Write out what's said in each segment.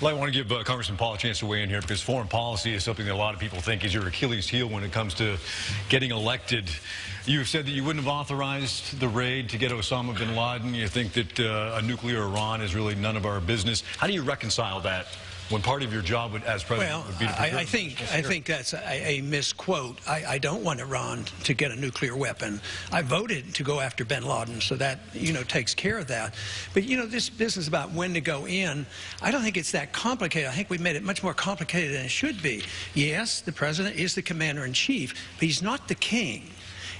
Well, I want to give Congressman Paul a chance to weigh in here because foreign policy is something that a lot of people think is your Achilles heel when it comes to getting elected. You've said that you wouldn't have authorized the raid to get Osama bin Laden. You think that a nuclear Iran is really none of our business. How do you reconcile that when part of your job as president would be to I think that's a misquote. I don't want Iran to get a nuclear weapon. I voted to go after bin Laden, so that, takes care of that. But, this business about when to go in, I don't think it's that complicated. I think we've made it much more complicated than it should be. Yes, the president is the commander-in-chief, but he's not the king.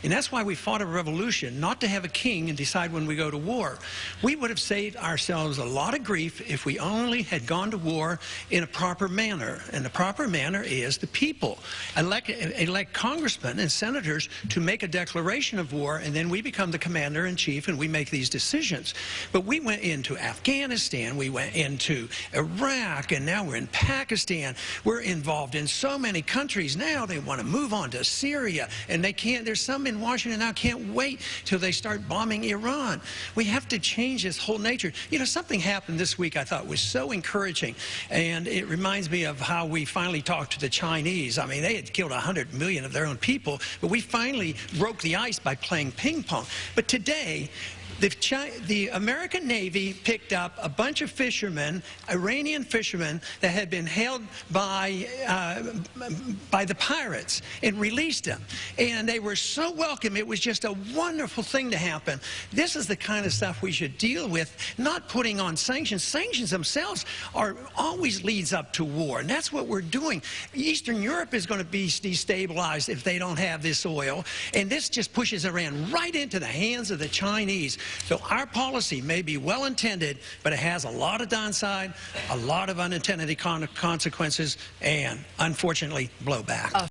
And that's why we fought a revolution, not to have a king and decide when we go to war. We would have saved ourselves a lot of grief if we only had gone to war in a proper manner. And the proper manner is the people elect congressmen and senators to make a declaration of war, and then we become the commander-in-chief and we make these decisions. But we went into Afghanistan, we went into Iraq, and now we're in Pakistan. We're involved in so many countries now. They want to move on to Syria, and they can't. There's some in Washington now can't wait till they start bombing Iran. We have to change this whole nature. Something happened this week I thought was so encouraging, and it reminds me of how we finally talked to the Chinese. I mean, they had killed 100 million of their own people, but we finally broke the ice by playing ping pong. But today, the American Navy picked up a bunch of fishermen, Iranian fishermen, that had been held by the pirates and released them. And they were so welcome. It was just a wonderful thing to happen. This is the kind of stuff we should deal with, not putting on sanctions. Sanctions themselves always leads up to war, and that's what we're doing. Eastern Europe is going to be destabilized if they don't have this oil, and this just pushes Iran right into the hands of the Chinese. So our policy may be well-intended, but it has a lot of downside, a lot of unintended consequences, and unfortunately, blowback.